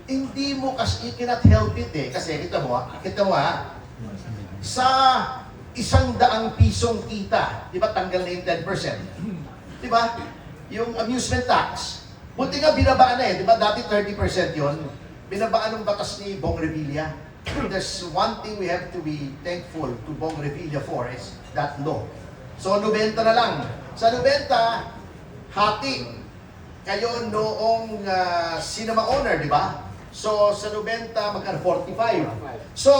hindi mo kasi, you cannot help it eh. Kasi kita mo sa 100 pisong kita, di ba tanggal na yung 10%? Di ba? Yung amusement tax. Buti nga binabaan na eh, di ba? Dati 30% yon. Binabaan ng batas ni Bong Revilla. There's one thing we have to be thankful to Bong Revilla for is that law. So 90 na lang. Sa 90, hati kayo noong cinema owner, di ba? So, sa 90, magkano? 45. So,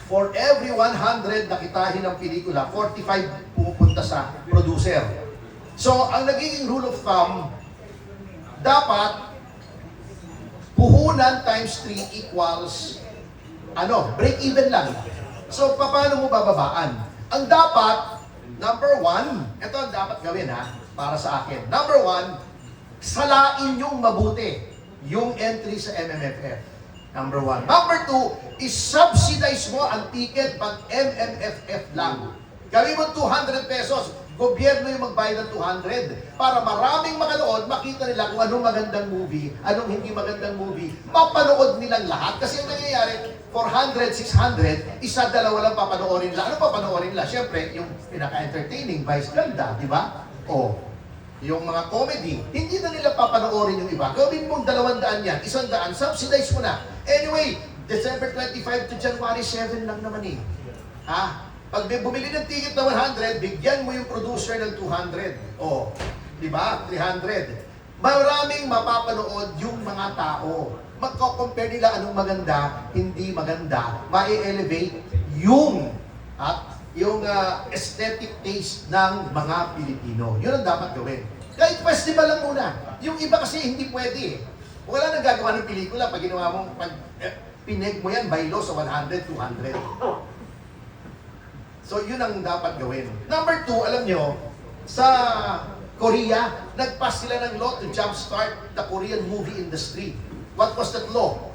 for every 100 na kitahin ng pelikula, 45 pumupunta sa producer. So, ang nagiging rule of thumb, dapat puhunan times 3 equals, break even lang. So, paano mo bababaan? Ang dapat, number 1, ito ang dapat gawin para sa akin. Number 1, salain yung mabuti yung entry sa MMFF. Number 1. Number 2 is subsidize mo ang ticket pag MMFF lang. Gawin mo 200 pesos. Gobyerno yung magbayad ng 200 para maraming makanood, makita nila kung anong magandang movie, anong hindi magandang movie, mapanood nilang lahat. Kasi ang nangyayari, 400, 600, isa, dalawa lang papanoorin nila. Ano papanoorin nila? Siyempre, yung pinaka-entertaining, vice ganda, di ba? Yung mga comedy, hindi na nila papanoorin yung iba. Gawin mong 200 yan, 100, subsidize mo na. Anyway, December 25 to January 7 lang naman eh. Pag bumili ng ticket na 100, bigyan mo yung producer ng 200. Di ba? 300. Maraming mapapanood yung mga tao. Magko-compare nila anong maganda, hindi maganda. Ma-elevate yung aesthetic taste ng mga Pilipino. Yun ang dapat gawin. Kahit festival lang muna. Yung iba kasi hindi pwede. Wala nang gagawa ng pelikula pag ginawa mong, pineg mo yan by law sa 100, 200. So yun ang dapat gawin. Number 2, alam nyo, sa Korea, nagpass sila ng law to jumpstart the Korean movie industry. What was that law?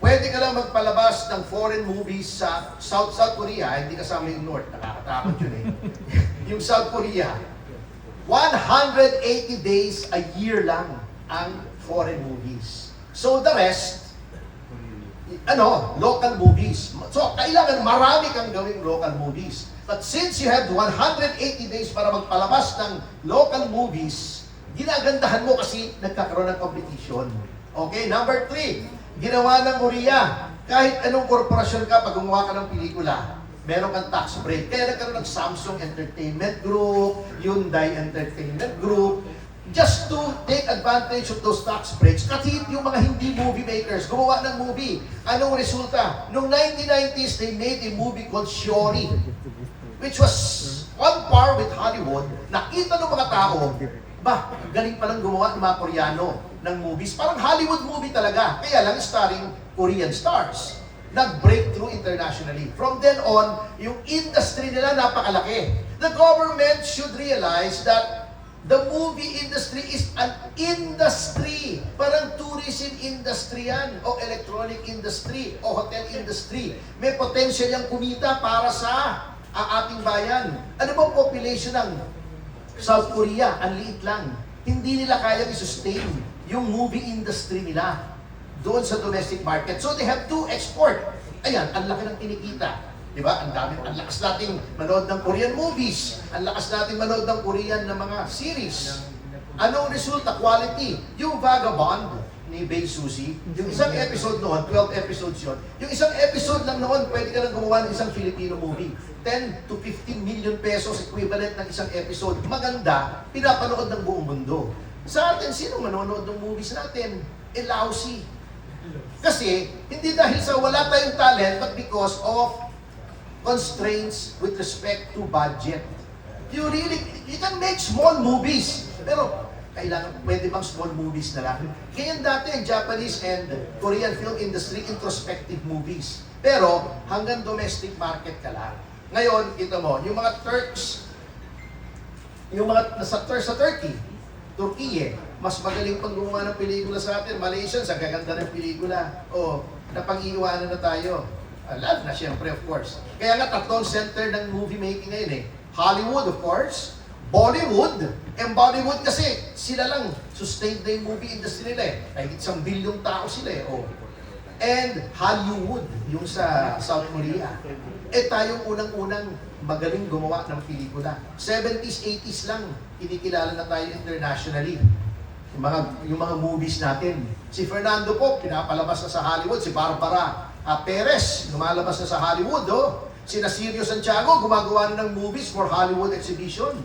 Pwede ka lang magpalabas ng foreign movies sa South Korea, hindi kasama yung North, nakakatakot yun eh. Yung South Korea, 180 days a year lang ang foreign movies. So the rest, local movies. So kailangan marami kang gawing local movies. But since you have 180 days para magpalabas ng local movies, ginagandahan mo kasi nagkakaroon ng competition. Okay, number 3. Ginawa ng Korea, kahit anong korporasyon ka, pag gumawa ka ng pelikula, meron kang tax break. Kaya nagkaroon ng Samsung Entertainment Group, Hyundai Entertainment Group, just to take advantage of those tax breaks. Kasi yung mga hindi movie makers, gumawa ng movie. Anong resulta? Noong 1990s, they made a movie called Shiori, which was on par with Hollywood. Nakita ng mga tao, galing palang gumawa ng mga Koreano ng movies. Parang Hollywood movie talaga. Kaya lang starring Korean stars. Nag-breakthrough internationally. From then on, yung industry nila napakalaki. The government should realize that the movie industry is an industry. Parang tourism industry yan, o electronic industry, o hotel industry. May potential yung kumita para sa ating bayan. Ano bang population ng South Korea? Ang liit lang. Hindi nila kayang i-sustain yung movie industry nila doon sa domestic market. So they have to export. Ayan, ang laki ng kinikita. Diba? Ang lakas nating manood ng Korean movies. Ang lakas nating manood ng Korean na mga series. Anong resulta? Quality. Yung Vagabond ni Bae Suzy, yung isang episode noon, 12 episodes yun. Yung isang episode lang noon, pwede ka lang gumawa ng isang Filipino movie. 10 to 15 million pesos equivalent ng isang episode. Maganda, pinapanood ng buong mundo. Sa atin, sino manonood ng movies natin? Lousy. Kasi, hindi dahil sa wala tayong talent, but because of constraints with respect to budget. You can make small movies, pero pwede bang small movies na lang? Kaya dati ang Japanese and Korean film industry, introspective movies. Pero hanggang domestic market ka lang. Ngayon, kita mo, yung mga Turks, yung mga sa Turkey, mas magaling pang gumawa ng pelikula sa atin. Malaysians, ang gaganda ng pelikula. Napag-iiwanan na tayo. Love na siyempre, of course. Kaya nga, tatlong center ng movie making ngayon eh. Hollywood, of course, Bollywood, and Bollywood kasi sila lang sustained na yung movie industry nila eh. Kahit 1 bilyong tao sila eh. Oh. And Hollywood, yung sa South Korea. Eh tayong unang-unang magaling gumawa ng pelikula. 70s, 80s lang, kinikilala na tayo internationally. Yung mga movies natin. Si Fernando po, pinapalabas na sa Hollywood. Si Barbara Perez, lumalabas na sa Hollywood. Oh. Sina Sirio Santiago, gumagawa na ng movies for Hollywood exhibition.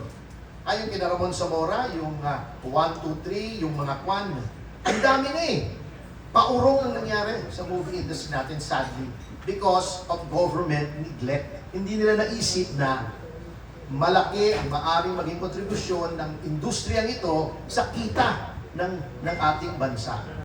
Ay, yung kina Ramon Zamora, yung 1, 2, 3, yung mga Kwan. Ang dami na eh. Paurong ang nangyari sa movie industry natin, sadly, because of government neglect. Hindi nila naisip na malaki ang maaring maging kontribusyon ng industriyang ito sa kita ng ating bansa.